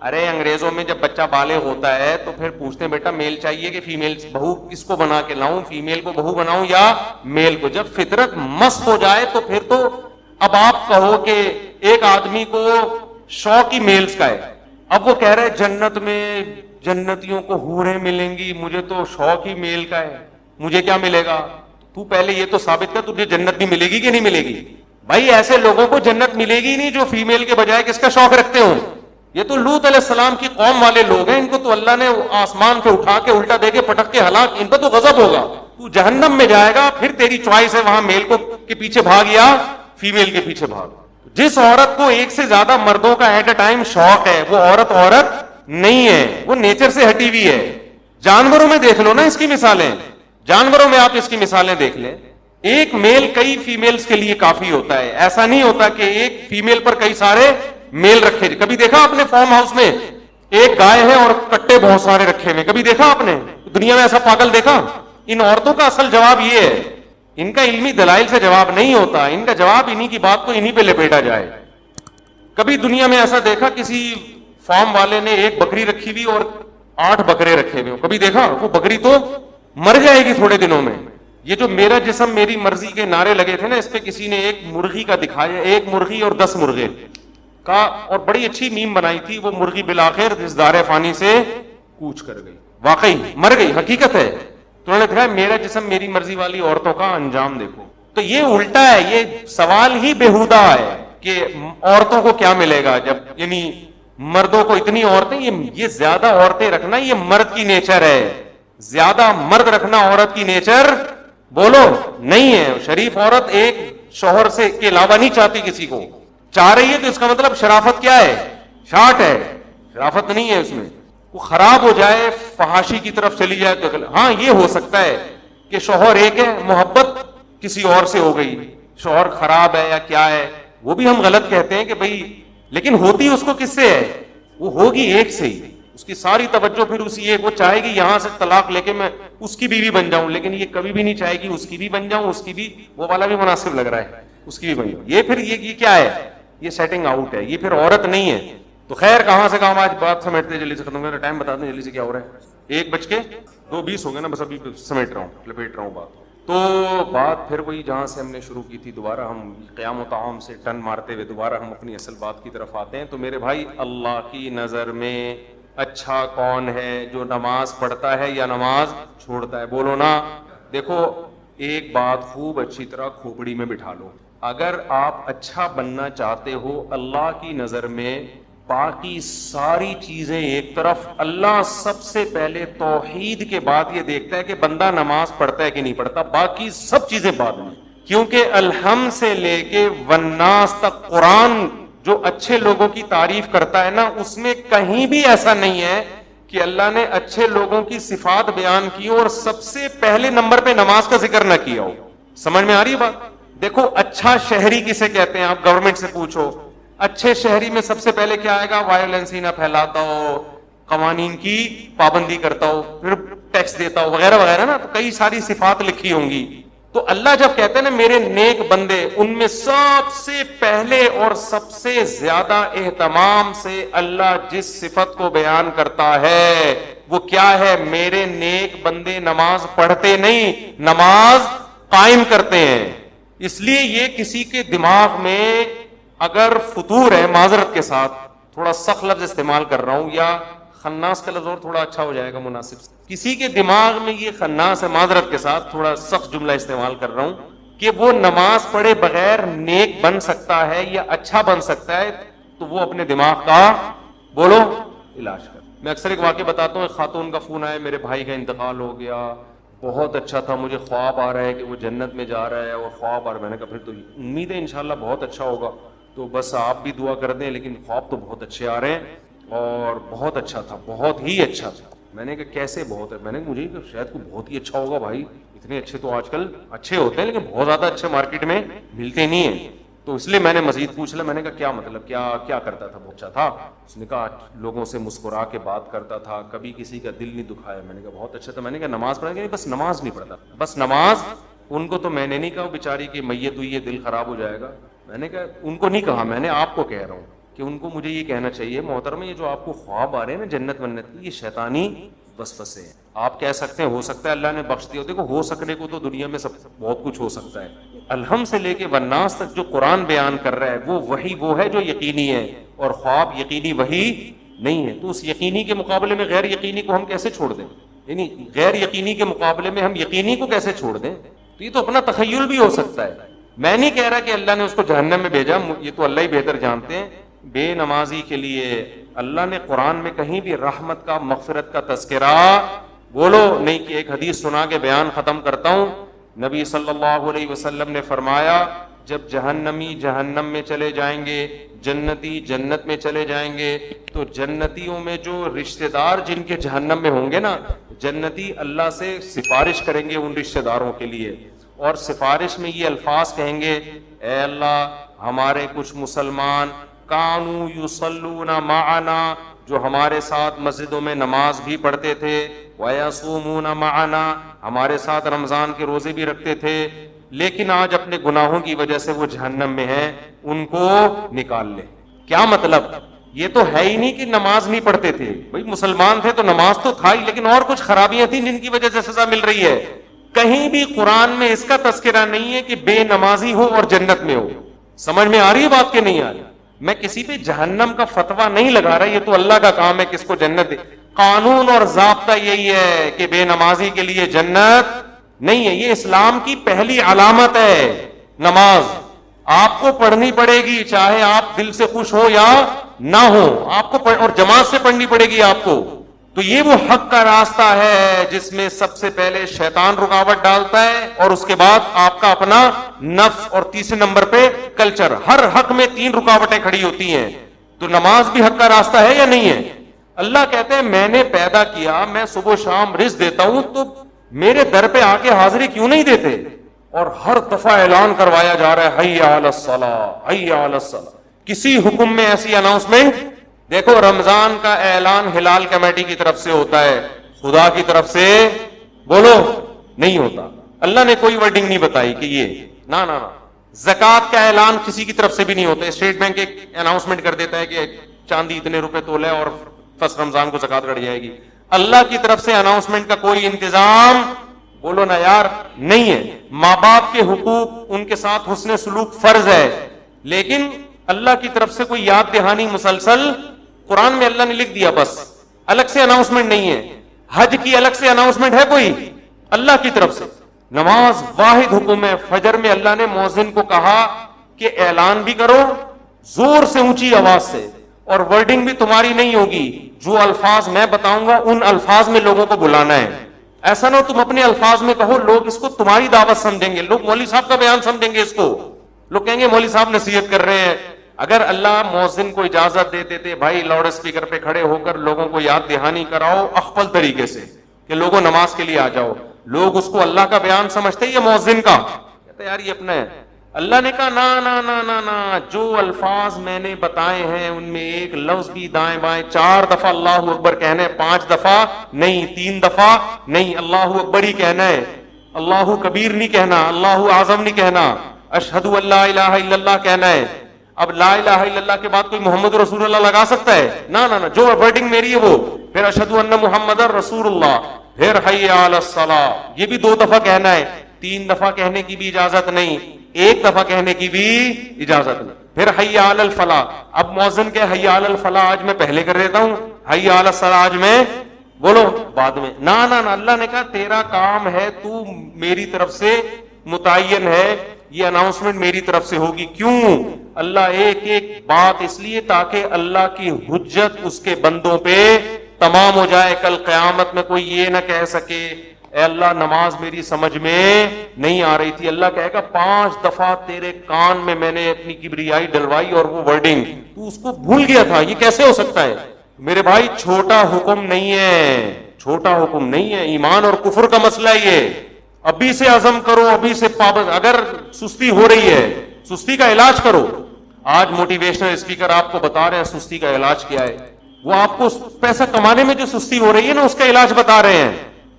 ارے انگریزوں میں جب بچہ بالغ ہوتا ہے تو پھر پوچھتے ہیں بیٹا میل چاہیے کہ فیمیل, بہو کس کو بنا کے لاؤں, فیمیل کو بہو بناؤں یا میل کو. جب فطرت مست ہو جائے تو پھر تو اب آپ کہو کہ ایک آدمی کو شوق ہی میلز کا ہے. اب وہ کہہ رہے جنت میں جنتیوں کو حوریں ملیں گی, مجھے تو شوق ہی میل کا ہے, مجھے کیا ملے گا. تو پہلے یہ تو ثابت کر تجھے جنت بھی ملے گی کہ نہیں ملے گی. بھائی ایسے لوگوں کو جنت ملے گی نہیں جو فیمیل کے بجائے کس کا شوق رکھتے ہوں. یہ تو لوط علیہ السلام کی قوم والے لوگ ہیں, ان کو تو اللہ نے آسمان پہ اٹھا کے الٹا دے کے پٹک کے ہلاک, ان پہ تو غضب ہوگا. تو جہنم میں جائے گا, پھر تیری چوائس ہے وہاں میل کو کے پیچھے بھاگ یا فیمیل کے پیچھے بھاگ. جس عورت کو ایک سے زیادہ مردوں کا ایٹ اے ٹائم شوق ہے وہ عورت نہیں ہے, وہ نیچر سے ہٹی ہوئی ہے. جانوروں میں دیکھ لو نا اس کی مثالیں, جانوروں میں آپ اس کی مثالیں دیکھ لیں. ایک میل کئی فیمیلز کے لیے کافی ہوتا ہے, ایسا نہیں ہوتا کہ ایک فیمیل پر کئی سارے میل رکھے. کبھی دیکھا آپ نے فارم ہاؤس میں ایک گائے ہے اور کٹے بہت سارے رکھے ہوئے, کبھی دیکھا آپ نے دنیا میں ایسا پاگل دیکھا؟ ان عورتوں کا اصل جواب یہ ہے, ان کا علمی دلائل سے جواب نہیں ہوتا, ان کا جواب انہی کی بات کو انہی پہ لپیٹا جائے. کبھی دنیا میں ایسا دیکھا کسی فارم والے نے ایک بکری رکھی ہوئی اور 8 بکرے رکھے ہوئے, کبھی دیکھا؟ وہ بکری تو مر جائے گی تھوڑے دنوں میں. یہ جو میرا جسم میری مرضی کے نعرے لگے تھے نا, اس پہ کسی نے ایک مرغی کا دکھایا, 1 مرغی اور 10 مرغے کا, اور بڑی اچھی میم بنائی تھی. وہ مرغی بالآخر اس دار فانی سے کوچ کر گئی, واقعی مر گئی, حقیقت ہے. تو انہوں نے دکھایا میرا جسم میری مرضی والی عورتوں کا انجام دیکھو. تو یہ الٹا ہے, یہ سوال ہی بےہودہ ہے کہ عورتوں کو کیا ملے گا جب, یعنی مردوں کو اتنی عورتیں, یہ زیادہ عورتیں رکھنا یہ مرد کی نیچر ہے, زیادہ مرد رکھنا عورت کی نیچر بولو نہیں ہے. شریف عورت ایک شوہر سے کے علاوہ نہیں چاہتی کسی کو, چاہ رہی ہے تو اس کا مطلب شرافت کیا ہے؟ شاٹ ہے, شرافت نہیں ہے اس میں. وہ خراب ہو جائے, فحاشی کی طرف چلی جائے تو ہاں یہ ہو سکتا ہے کہ شوہر ایک ہے, محبت کسی اور سے ہو گئی, شوہر خراب ہے یا کیا ہے, وہ بھی ہم غلط کہتے ہیں کہ بھائی, لیکن ہوتی اس کو کس سے ہے؟ وہ ہوگی ایک سے ہی, اس کی ساری توجہ پھر اسی ایک, وہ چاہے گی یہاں سے طلاق لے کے میں اس کی بیوی بن جاؤں, لیکن یہ کبھی بھی نہیں چاہے گی اس کی بھی بن جاؤں, اس کی بھی, وہ والا بھی مناسب لگ رہا ہے, اس کی بھی بن جاؤں. یہ پھر یہ کیا ہے؟ یہ سیٹنگ آؤٹ ہے, یہ پھر عورت نہیں ہے. تو خیر کہاں سے کہاں, آج بات سمیٹتے جلدی سے ختم کریں, ٹائم بتا دیں جلدی سے کیا ہو رہا ہے, 1:02 ہو گئے نا, بس ابھی سمیٹ رہا ہوں, لپیٹ رہا ہوں بات. تو بات پھر وہی جہاں سے ہم نے شروع کی تھی, دوبارہ ہم قیام و طعام سے ٹن مارتے ہوئے دوبارہ ہم اپنی اصل بات کی طرف آتے ہیں. تو میرے بھائی, اللہ کی نظر میں اچھا کون ہے, جو نماز پڑھتا ہے یا نماز چھوڑتا ہے؟ بولو نا. دیکھو ایک بات خوب اچھی طرح کھوپڑی میں بٹھا لو, اگر آپ اچھا بننا چاہتے ہو اللہ کی نظر میں, باقی ساری چیزیں ایک طرف, اللہ سب سے پہلے توحید کے بعد یہ دیکھتا ہے کہ بندہ نماز پڑھتا ہے کہ نہیں پڑھتا, باقی سب چیزیں بعد میں. کیونکہ الحمد سے لے کے والناس تک قرآن جو اچھے لوگوں کی تعریف کرتا ہے نا, اس میں کہیں بھی ایسا نہیں ہے کہ اللہ نے اچھے لوگوں کی صفات بیان کی اور سب سے پہلے نمبر پہ نماز کا ذکر نہ کیا ہو. سمجھ میں آ رہی ہے بات؟ دیکھو اچھا شہری کسے کہتے ہیں, آپ گورنمنٹ سے پوچھو, اچھے شہری میں سب سے پہلے کیا آئے گا؟ وائلنس ہی نہ پھیلاتا ہو, قوانین کی پابندی کرتا ہو, پھر ٹیکس دیتا ہو, وغیرہ وغیرہ نا, تو کئی ساری صفات لکھی ہوں گی. تو اللہ جب کہتے ہیں نا میرے نیک بندے, ان میں سب سے پہلے اور سب سے زیادہ اہتمام سے اللہ جس صفت کو بیان کرتا ہے وہ کیا ہے؟ میرے نیک بندے نماز پڑھتے نہیں, نماز قائم کرتے ہیں. اس لیے یہ کسی کے دماغ میں اگر فطور ہے, معذرت کے ساتھ تھوڑا سخت لفظ استعمال کر رہا ہوں, یا خناس کا لفظ اور تھوڑا اچھا ہو جائے گا مناسب, کسی کے دماغ میں یہ خناس ہے, معذرت کے ساتھ تھوڑا سخت جملہ استعمال کر رہا ہوں, کہ وہ نماز پڑھے بغیر نیک بن سکتا ہے یا اچھا بن سکتا ہے, تو وہ اپنے دماغ کا بولو علاج کر. میں اکثر ایک واقعہ بتاتا ہوں, ایک خاتون کا فون آیا, میرے بھائی کا انتقال ہو گیا, بہت اچھا تھا, مجھے خواب آ رہا ہے کہ وہ جنت میں جا رہا ہے, اور خواب آ رہا ہے. میں نے کہا پھر تو امید ہے انشاءاللہ بہت اچھا ہوگا, تو بس آپ بھی دعا کر دیں, لیکن خواب تو بہت اچھے آ رہے ہیں, اور بہت اچھا تھا, بہت ہی اچھا تھا. میں نے کہا کیسے بہت ہے؟ میں نے کہا مجھے شاید کوئی بہت ہی اچھا ہوگا بھائی, اتنے اچھے تو آج کل اچھے ہوتے ہیں لیکن بہت زیادہ اچھے مارکیٹ میں ملتے نہیں ہیں. تو اس لیے میں نے مزید پوچھ لیا, میں نے کہا کیا مطلب, کیا کرتا تھا؟ بہت اچھا تھا. اس نے کہا لوگوں سے مسکرا کے بات کرتا تھا, کبھی کسی کا دل نہیں دکھایا. میں نے کہا بہت اچھا تھا. میں نے کہا نماز پڑھا کہ نہیں؟ بس نماز نہیں پڑھتا, بس نماز. ان کو تو میں نے نہیں کہا بیچاری کہ میت ہوئی ہے دل خراب ہو جائے گا, میں نے کہا ان کو نہیں کہا, میں نے آپ کو کہہ رہا ہوں کہ ان کو مجھے یہ کہنا چاہیے محترم, یہ جو آپ کو خواب آ رہے ہیں نا جنت منت کی, یہ شیطانی وسوسے ہیں. آپ کہہ سکتے ہیں ہو سکتا ہے اللہ نے بخش دیا, دیکھو ہو سکنے کو تو دنیا میں سب بہت کچھ ہو سکتا ہے. الحمد سے لے کے والناس تک جو قرآن بیان کر رہا ہے وہ وہی وہ ہے جو یقینی ہے, اور خواب یقینی وہی نہیں ہے. تو اس یقینی کے مقابلے میں غیر یقینی کو ہم کیسے چھوڑ دیں؟ یعنی غیر یقینی کے مقابلے میں ہم یقینی کو کیسے چھوڑ دیں؟ تو یہ تو اپنا تخیل بھی ہو سکتا ہے. میں نہیں کہہ رہا کہ اللہ نے اس کو جہنم میں بھیجا, یہ تو اللہ ہی بہتر جانتے ہیں. بے نمازی کے لیے اللہ نے قرآن میں کہیں بھی رحمت کا, مغفرت کا تذکرہ بولو نہیں. کہ ایک حدیث سنا کے بیان ختم کرتا ہوں. نبی صلی اللہ علیہ وسلم نے فرمایا جب جہنمی جہنم میں چلے جائیں گے, جنتی جنت میں چلے جائیں گے, تو جنتیوں میں جو رشتہ دار جن کے جہنم میں ہوں گے نا, جنتی اللہ سے سفارش کریں گے ان رشتہ داروں کے لیے, اور سفارش میں یہ الفاظ کہیں گے, اے اللہ ہمارے کچھ مسلمان کانوا یصلون معنا، جو ہمارے ساتھ مسجدوں میں نماز بھی پڑھتے تھے، ویصومون معنا، ہمارے ساتھ رمضان کے روزے بھی رکھتے تھے، لیکن آج اپنے گناہوں کی وجہ سے وہ جہنم میں ہیں، ان کو نکال لے۔ کیا مطلب؟ یہ تو ہے ہی نہیں کہ نماز نہیں پڑھتے تھے، بھائی مسلمان تھے تو نماز تو تھا ہی، لیکن اور کچھ خرابیاں تھیں جن کی وجہ سے سزا مل رہی ہے۔ کہیں بھی قرآن میں اس کا تذکرہ نہیں ہے کہ بے نمازی ہو اور جنت میں ہو۔ سمجھ میں آ رہی ہے بات کہ نہیں آ رہی؟ میں کسی پہ جہنم کا فتویٰ نہیں لگا رہا، یہ تو اللہ کا کام ہے کس کو جنت دے۔ قانون اور ضابطہ یہی ہے کہ بے نمازی کے لیے جنت نہیں ہے۔ یہ اسلام کی پہلی علامت ہے، نماز آپ کو پڑھنی پڑے گی، چاہے آپ دل سے خوش ہو یا نہ ہو، آپ کو اور جماعت سے پڑھنی پڑے گی آپ کو۔ تو یہ وہ حق کا راستہ ہے جس میں سب سے پہلے شیطان رکاوٹ ڈالتا ہے، اور اس کے بعد آپ کا اپنا نفس، اور تیسرے نمبر پہ کلچر۔ ہر حق میں 3 رکاوٹیں کھڑی ہوتی ہیں، تو نماز بھی حق کا راستہ ہے یا نہیں ہے؟ اللہ کہتے ہیں میں نے پیدا کیا، میں صبح و شام رزق دیتا ہوں، تو میرے در پہ آ کے حاضری کیوں نہیں دیتے؟ اور ہر دفعہ اعلان کروایا جا رہا ہے حی علی الصلاۃ، حی علی الصلاۃ۔ کسی حکم میں ایسی اناؤنسمنٹ دیکھو، رمضان کا اعلان ہلال کمیٹی کی طرف سے ہوتا ہے، خدا کی طرف سے بولو نہیں ہوتا۔ اللہ نے کوئی ورڈنگ نہیں بتائی کہ یہ نہ نہ۔ زکوٰۃ کا اعلان کسی کی طرف سے بھی نہیں ہوتا۔ اسٹیٹ بینک ایک اناؤنسمنٹ کر دیتا ہے کہ چاندی اتنے روپے تولے اور فرسٹ رمضان کو زکوٰۃ کٹ جائے گی۔ اللہ کی طرف سے اناؤنسمنٹ کا کوئی انتظام بولو نا یار نہیں ہے۔ ماں باپ کے حقوق، ان کے ساتھ حسن سلوک فرض ہے، لیکن اللہ کی طرف سے کوئی یاد دہانی مسلسل قرآن میں اللہ نے لکھ دیا، بس الگ سے اناؤنسمنٹ نہیں ہے۔ حج کی الگ سے اناؤنسمنٹ ہے کوئی؟ اللہ کی طرف سے۔ نماز واحد حکم ہے۔ فجر میں اللہ نے مؤذن کو کہا کہ اعلان بھی کرو زور سے، اونچی آواز سے، اور ورڈنگ بھی تمہاری نہیں ہوگی، جو الفاظ میں بتاؤں گا ان الفاظ میں لوگوں کو بلانا ہے۔ ایسا نہ ہو تم اپنے الفاظ میں کہو، لوگ اس کو تمہاری دعوت سمجھیں گے، لوگ مولوی صاحب کا بیان سمجھیں گے، اس کو لوگ کہیں گے مولوی صاحب نصیحت کر رہے ہیں۔ اگر اللہ مؤذن کو اجازت دیتے تھے بھائی لاؤڈ اسپیکر پہ کھڑے ہو کر لوگوں کو یاد دہانی کراؤ اخفل طریقے سے کہ لوگوں نماز کے لیے آ جاؤ، لوگ اس کو اللہ کا بیان سمجھتے یا مؤذن کا؟ کہتے یار یہ اپنا ہے۔ اللہ نے کہا نا نا نا نا نا، جو الفاظ میں نے بتائے ہیں ان میں ایک لفظ بھی دائیں بائیں 4 دفعہ اللہ اکبر کہنا ہے، 5 دفعہ نہیں، 3 دفعہ نہیں، اللہ اکبر ہی کہنا ہے، اللہ کبیر نہیں کہنا، اللہ اعظم نہیں کہنا، اشہد ان لا الہ الا اللہ کہنا ہے۔ اب لا الہ الا اللہ کے بعد کوئی محمد رسول اللہ لگا سکتا ہے؟ نہ نہ، جو ورڈنگ میری ہے وہ، پھر اشہد ان محمد رسول اللہ، پھر حی علی الصلاۃ، یہ بھی 2 دفعہ کہنا ہے، 3 دفعہ کہنے کی بھی اجازت نہیں، 1 دفعہ کہنے کی بھی اجازت نہیں، پھر حی علی الفلاح۔ اب مؤذن کے حی علی الفلاح آج میں پہلے کر دیتا ہوں، حی علی الصلاۃ آج میں بولو بعد میں۔ نہ نہ نہ، اللہ نے کہا تیرا کام ہے، تو میری طرف سے متعین ہے، یہ اناؤنسمنٹ میری طرف سے ہوگی۔ کیوں؟ اللہ ایک ایک بات اس لیے تاکہ اللہ کی حجت اس کے بندوں پہ تمام ہو جائے، کل قیامت میں کوئی یہ نہ کہہ سکے اے اللہ نماز میری سمجھ میں نہیں آ رہی تھی۔ اللہ کہے گا 5 دفعہ تیرے کان میں نے اپنی کبریائی ڈلوائی اور وہ ورڈنگ تو اس کو بھول گیا تھا، یہ کیسے ہو سکتا ہے؟ میرے بھائی چھوٹا حکم نہیں ہے، چھوٹا حکم نہیں ہے، ایمان اور کفر کا مسئلہ یہ۔ ابھی سے عزم کرو، ابھی سے پابند۔ اگر سستی ہو رہی ہے سستی کا علاج کرو۔ آج موٹیویشنل اسپیکر آپ کو بتا رہے ہیں سستی کا علاج کیا ہے، وہ آپ کو پیسہ کمانے میں جو سستی ہو رہی ہے نا اس کا علاج بتا رہے ہیں۔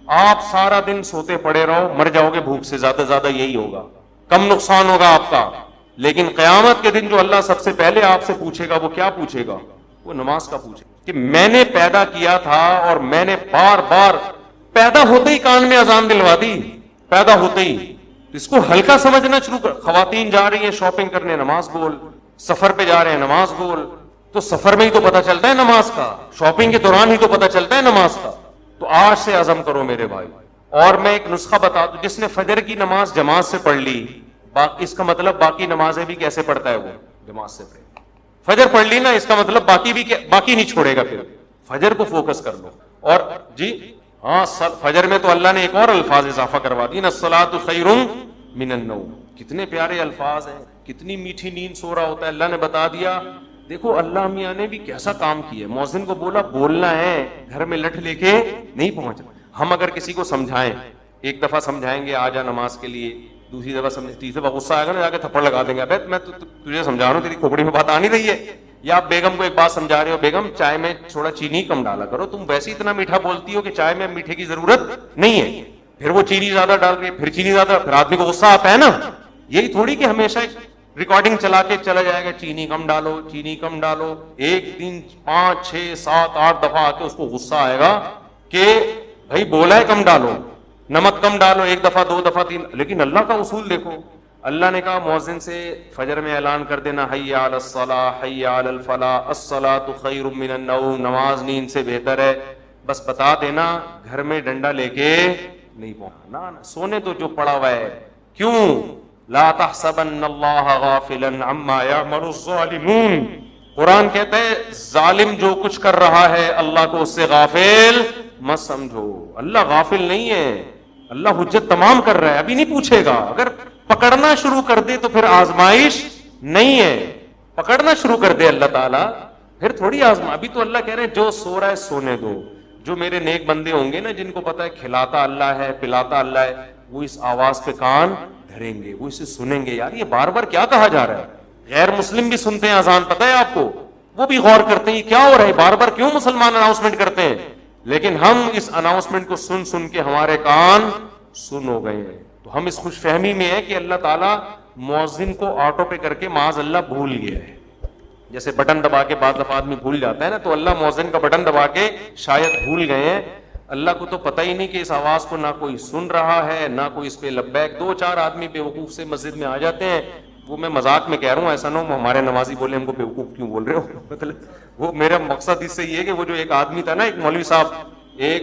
آپ سارا دن سوتے پڑے رہو، مر جاؤ گے بھوک سے، زیادہ زیادہ یہی ہوگا، کم نقصان ہوگا آپ کا۔ لیکن قیامت کے دن جو اللہ سب سے پہلے آپ سے پوچھے گا وہ کیا پوچھے گا؟ وہ نماز کا پوچھے گا کہ میں نے پیدا کیا تھا اور میں نے بار بار پیدا ہوتے ہی کان میں اذان دلوا دی، پیدا ہوتے ہی۔ اس کو ہلکا سمجھنا شروع کر۔ خواتین جا رہی ہیں شاپنگ کرنے، نماز بول، سفر پہ جا رہے ہیں نماز بول، تو سفر میں ہی تو پتہ چلتا ہے نماز کا، شاپنگ کے دوران ہی تو پتہ چلتا ہے نماز کا۔ تو آج سے عزم کرو میرے بھائی۔ اور میں ایک نسخہ بتا دوں، جس نے فجر کی نماز جماعت سے پڑھ لی، اس کا مطلب باقی نمازیں بھی کیسے پڑھتا ہے وہ؟ جماعت سے پڑھے۔ فجر پڑھ لی نا، اس کا مطلب باقی نہیں چھوڑے گا، پھر فجر کو فوکس کر لو۔ اور جی ہاں، فجر میں تو اللہ نے ایک اور الفاظ اضافہ کروا دی نا، الصلاۃ خیر من النوم۔ کتنے پیارے الفاظ ہیں، کتنی میٹھی نیند سو رہا ہوتا ہے، اللہ نے بتا دیا۔ دیکھو اللہ میاں نے بھی کیسا کام کیا، مؤذن کو بولا بولنا ہے، گھر میں لٹھ لے کے نہیں پہنچنا۔ ہم اگر کسی کو سمجھائیں، ایک دفعہ سمجھائیں گے آ جا نماز کے لیے، دوسری دفعہ سمجھیں، تیسری دفعہ غصہ آئے گا نا، جا کے تھپڑ لگا دیں گے، ابے میں تجھے سمجھا رہا ہوں، تیری کھوپڑی میں بات آ نہیں رہی ہے، یا آپ بیگم کو ایک بات سمجھا رہے ہو, بیگم چائے میں تھوڑا چینی کم ڈالا کرو, تم ویسے اتنا میٹھا بولتی ہو کہ چائے میں میٹھے کی ضرورت نہیں ہے, پھر وہ چینی زیادہ ڈال رہی ہے, پھر چینی زیادہ, پھر آدمی کو غصہ آتا ہے نا. یہی تھوڑی کہ ہمیشہ ریکارڈنگ چلا کے چلا جائے گا چینی کم ڈالو چینی کم ڈالو. ایک دن 5 6 7 8 دفعہ آ کے اس کو غصہ آئے گا کہ بھائی بولا ہے کم ڈالو, نمک کم ڈالو, 1 دفعہ 2 دفعہ 3. لیکن اللہ کا اصول دیکھو, اللہ نے کہا مؤذن سے فجر میں اعلان کر دینا حی علی الصلاۃ حی علی الفلاح الصلاۃ خیر من النوم, نماز نیند سے بہتر ہے. بس بتا دینا, گھر میں ڈنڈا لے کے نہیں پہنچنا, سونے تو جو پڑا ہوا ہے. کیوں؟ لا تحسبن اللہ غافلا عما یعمل الظالمون. قرآن کہتا ہے ظالم جو کچھ کر رہا ہے اللہ کو اس سے غافل مت سمجھو. اللہ غافل نہیں ہے, اللہ حجت تمام کر رہا ہے, ابھی نہیں پوچھے گا. اگر پکڑنا شروع کر دے تو پھر آزمائش نہیں ہے, پکڑنا شروع کر دے اللہ تعالیٰ پھر تھوڑی آزما. ابھی تو اللہ کہہ رہے ہیں جو سو رہا ہے سونے دو. جو میرے نیک بندے ہوں گے نا, جن کو پتا ہے کھلاتا اللہ ہے پلاتا اللہ ہے, وہ اس آواز پہ کان دھریں گے, وہ اسے سنیں گے. یار یہ بار بار کیا کہا جا رہا ہے؟ غیر مسلم بھی سنتے ہیں اذان, پتہ ہے آپ کو, وہ بھی غور کرتے ہیں یہ کیا ہو رہا ہے, بار بار کیوں مسلمان اناؤنسمنٹ کرتے ہیں. لیکن ہم اس اناؤنسمنٹ کو سن سن کے ہمارے کان سن ہو گئے ہیں. تو ہم اس خوش فہمی میں ہے کہ اللہ تعالیٰ مؤذن کو آٹو پہ کر کے معاذ اللہ بھول گیا ہے. جیسے بٹن دبا کے بعض دفعہ آدمی بھول جاتا ہے نا, تو اللہ مؤذن کا بٹن دبا کے شاید بھول گئے ہیں. اللہ کو تو پتہ ہی نہیں کہ اس آواز کو نہ کوئی سن رہا ہے نہ کوئی اس پہ لبیک. 2-4 آدمی بیوقوف سے مسجد میں آ جاتے ہیں, وہ میں مذاق میں کہہ رہا ہوں, ایسا نہ ہو ہمارے نمازی بولے ہم کو بیوقوف کیوں بول رہے ہو. مطلب وہ میرا مقصد اس سے یہ ہے کہ وہ جو ایک آدمی تھا نا, ایک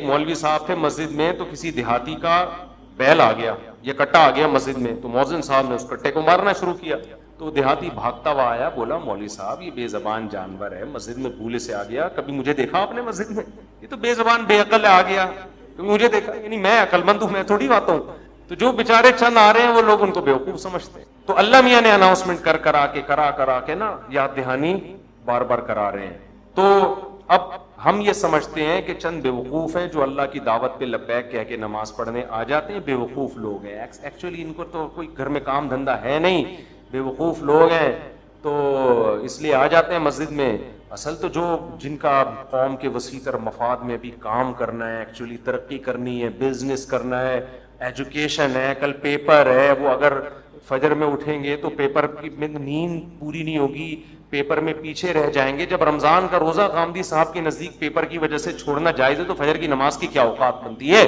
مولوی صاحب تھے مسجد میں, تو کسی دیہاتی کا بیل آ گیا, یہ کٹا آ گیا مسجد میں, تو مؤذن صاحب نے اس کٹے کو مارنا شروع کیا. تو دیہاتی بھاگتا ہوا آیا, بولا مولوی صاحب یہ بے زبان جانور ہے, مسجد میں بھولے سے آ گیا, کبھی مجھے دیکھا آپ نے مسجد میں؟ یہ تو بے زبان بے عقل آ گیا, کبھی مجھے دیکھا؟ یعنی میں عقل مند ہوں, میں تھوڑی آتا ہوں. تو جو بیچارے چند آ رہے ہیں وہ لوگ ان کو بیوقوف سمجھتے ہیں. تو اللہ میاں نے اناؤنسمنٹ کرا کے نا یاد دہانی بار بار کرا رہے ہیں. تو اب ہم یہ سمجھتے ہیں کہ چند بیوقوف ہیں جو اللہ کی دعوت پہ لبیک کہہ کے نماز پڑھنے آ جاتے ہیں, بیوقوف لوگ ہیں. ایکچولی ان کو تو کوئی گھر میں کام دھندا ہے نہیں, بیوقوف لوگ ہیں, تو اس لیے آ جاتے ہیں مسجد میں. اصل تو جو جن کا قوم کے وسیع تر مفاد میں بھی کام کرنا ہے, ایکچولی ترقی کرنی ہے, بزنس کرنا ہے, ایجوکیشن ہے, کل پیپر ہے, وہ اگر فجر میں اٹھیں گے تو پیپر کی نیند پوری نہیں ہوگی, پیپر میں پیچھے رہ جائیں گے. جب رمضان کا روزہ غامدی صاحب کے نزدیک پیپر کی وجہ سے چھوڑنا جائز ہے, تو فجر کی نماز کی کیا اوقات بنتی ہے؟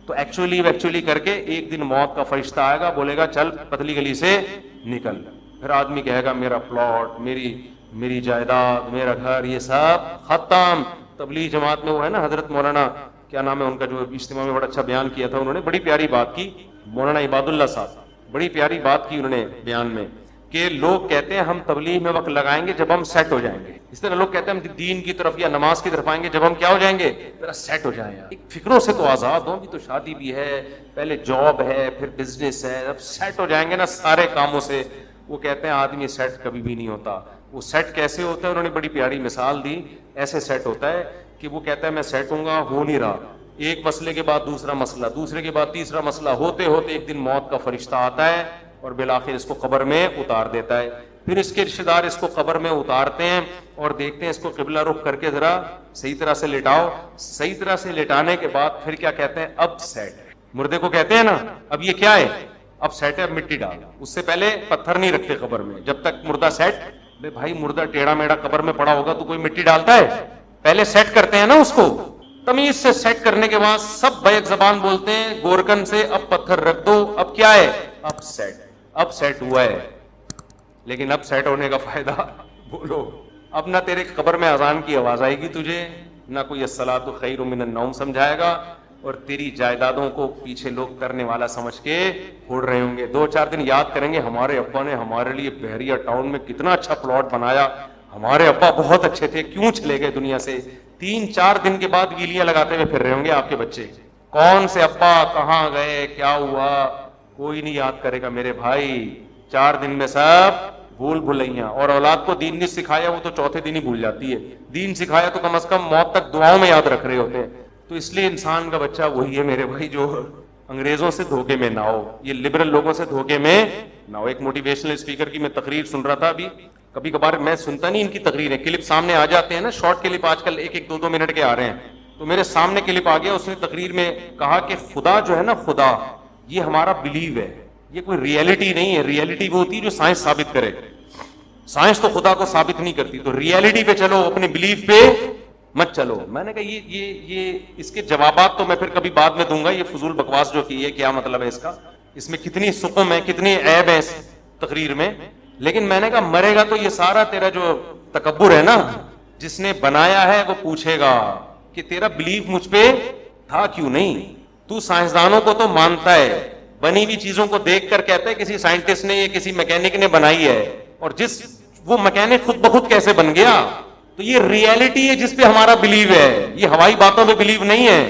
تو ایکچولی کر کے ایک دن موت کا فرشتہ آئے گا, بولے گا چل پتلی گلی سے نکل. پھر آدمی کہے گا میرا پلاٹ, میری جائیداد, میرا گھر, یہ سب ختم. تبلیغ جماعت میں وہ ہے نا حضرت مولانا کیا نام ہے ان کا, جو اجتماع میں بڑا اچھا بیان کیا تھا, انہوں نے بڑی پیاری بات کی, مولانا عباد اللہ صاحب, بڑی پیاری بات کی انہوں نے بیان میں, کہ لوگ کہتے ہیں ہم تبلیغ میں وقت لگائیں گے جب ہم سیٹ ہو جائیں گے. اس طرح لوگ کہتے ہیں ہم دین کی طرف یا نماز کی طرف آئیں گے جب ہم کیا ہو جائیں گے, ذرا سیٹ ہو جائیں. ایک فکروں سے تو آزاد ہوں, بھی تو شادی بھی ہے, پہلے جاب ہے, پھر بزنس ہے, اب سیٹ ہو جائیں گے نا سارے کاموں سے. وہ کہتے ہیں آدمی سیٹ کبھی بھی نہیں ہوتا. وہ سیٹ کیسے ہوتا ہے, انہوں نے بڑی پیاری مثال دی. ایسے سیٹ ہوتا ہے کہ وہ کہتا ہے میں سیٹ ہوں گا, ہو نہیں رہا, ایک مسئلے کے بعد دوسرا مسئلہ, دوسرے کے بعد تیسرا مسئلہ, ہوتے ہوتے ایک دن موت کا فرشتہ آتا ہے اور بالآخر اس کو قبر میں اتار دیتا ہے. پھر اس کے رشتے دار اس کو قبر میں اتارتے ہیں اور دیکھتے ہیں اس کو قبلہ رخ کر کے ذرا صحیح طرح سے لٹاؤ. صحیح طرح سے لٹانے کے بعد پھر کیا کہتے ہیں, اب سیٹ ہے. مردے کو کہتے ہیں نا اب یہ کیا ہے, اب سیٹ ہے, اب مٹی ڈال. اس سے پہلے پتھر نہیں رکھتے قبر میں جب تک مردہ سیٹ. بھائی مردہ ٹیڑھا میڑا قبر میں پڑا ہوگا تو کوئی مٹی ڈالتا ہے؟ پہلے سیٹ کرتے ہیں نا اس کو. تمیز سے سیٹ کرنے کے بعد سب بیک زبان بولتے ہیں گورکن سے, اب پتھر رکھ دو, اب کیا ہے, اب سیٹ ہوا ہے. لیکن اب سیٹ ہونے کا فائدہ بولو, اب نہ تیرے قبر میں اذان کی آواز آئے گی تجھے, نہ کوئی الصلاۃ خیر من النوم سمجھائے گا, اور تیری جائیدادوں کو پیچھے لوگ کرنے والا سمجھ کے پھوڑ رہے ہوں گے. 2-4 دن یاد کریں گے ہمارے ابا نے ہمارے لیے بحریہ ٹاؤن میں کتنا اچھا پلاٹ بنایا, ہمارے ابا بہت اچھے تھے, کیوں چلے گئے دنیا سے. 3-4 دن کے بعد گیلیاں لگاتے ہوئے پھر رہے ہوں گے آپ کے بچے, کون سے ابا کہاں گئے, کیا ہوا, کوئی نہیں یاد کرے گا میرے بھائی. 4 دن میں سب بھول بھلائیاں. اور اولاد کو دین نہیں سکھایا وہ تو چوتھے دن ہی بھول جاتی ہے, دین سکھایا تو کم از کم موت تک دعاؤں میں یاد رکھ رہے ہوتے ہیں. تو اس لیے انسان کا بچہ وہی ہے میرے بھائی جو انگریزوں سے دھوکے میں نہ ہو, یہ لبرل لوگوں سے دھوکے میں نہ ہو. ایک موٹیویشنل اسپیکر کی میں تقریر سن رہا تھا ابھی, کبھی کبھار میں سنتا نہیں ان کی تقریریں, کلپ سامنے آ جاتے ہیں نا, شارٹ کلپ آج کل 1-2 منٹ کے آ رہے ہیں, تو میرے سامنے کلپ آ گیا, اس نے تقریر میں کہا کہ خدا جو ہے نا, خدا یہ ہمارا بلیو ہے, یہ کوئی ریئلٹی نہیں ہے. ریئلٹی وہ ہوتی ہے جو سائنس ثابت کرے, سائنس تو خدا کو ثابت نہیں کرتی, تو ریئلٹی پہ چلو, اپنے بلیو پہ مت چلو. میں نے کہا یہ اس کے جوابات تو میں پھر کبھی بعد میں دوں گا, یہ فضول بکواس جو کی ہے کیا مطلب ہے اس کا, اس میں کتنی سقم ہے, کتنی عیب ہے اس تقریر میں. لیکن میں نے کہا مرے گا تو یہ سارا تیرا جو تکبر ہے نا, جس نے بنایا ہے وہ پوچھے گا کہ تیرا بلیف مجھ پہ تھا کیوں نہیں. تو سائنسدانوں کو تو مانتا ہے, بنی ہوئی چیزوں کو دیکھ کر کہتا ہے کسی سائنٹسٹ نے یا کسی میکینک نے بنائی ہے, اور جس وہ میکینک خود بخود کیسے بن گیا. تو یہ ریئلٹی ہے جس پہ ہمارا بلیو ہے, یہ ہوائی باتوں پہ بلیو نہیں ہے,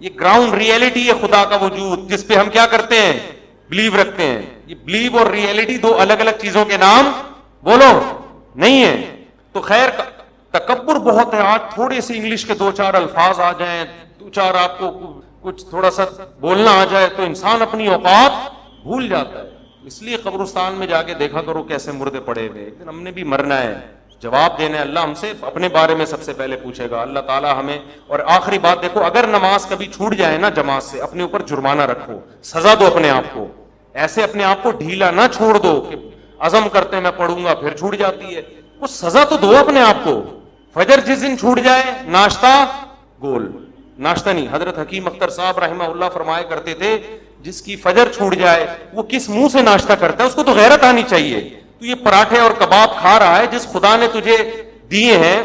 یہ گراؤنڈ ریئلٹی ہے خدا کا وجود, جس پہ ہم کیا کرتے ہیں, بلیو رکھتے ہیں. یہ بلیو اور ریئلٹی دو الگ الگ چیزوں کے نام بولو نہیں ہے. تو خیر تکبر بہت ہے, آج تھوڑے سے انگلش کے 2-4 الفاظ آ جائیں, 2-4 آپ کو کچھ تھوڑا سا بولنا آ جائے تو انسان اپنی اوقات بھول جاتا ہے. اس لیے قبرستان میں جا کے دیکھا کرو کیسے مردے پڑے ہوئے, ایک دن ہم نے بھی مرنا ہے, جواب دینا ہے. اللہ ہم سے اپنے بارے میں سب سے پہلے پوچھے گا, اللہ تعالیٰ ہمیں. اور آخری بات دیکھو, اگر نماز کبھی چھوٹ جائے نا جماعت سے, اپنے اوپر جرمانہ رکھو, سزا دو اپنے آپ کو, ایسے اپنے آپ کو ڈھیلا نہ چھوڑ دو کہ عزم کرتے ہیں میں پڑھوں گا پھر چھوٹ جاتی ہے. وہ سزا تو دو اپنے آپ کو. فجر جس دن چھوٹ جائے, ناشتہ گول, ناشتہ نہیں. حضرت حکیم اختر صاحب رحمہ اللہ فرمایا کرتے تھے, جس کی فجر چھوٹ جائے وہ کس منہ سے ناشتہ کرتا ہے, اس کو تو غیرت آنی چاہیے. تو یہ پراٹھے اور کباب کھا رہا ہے, جس خدا نے تجھے دیے ہیں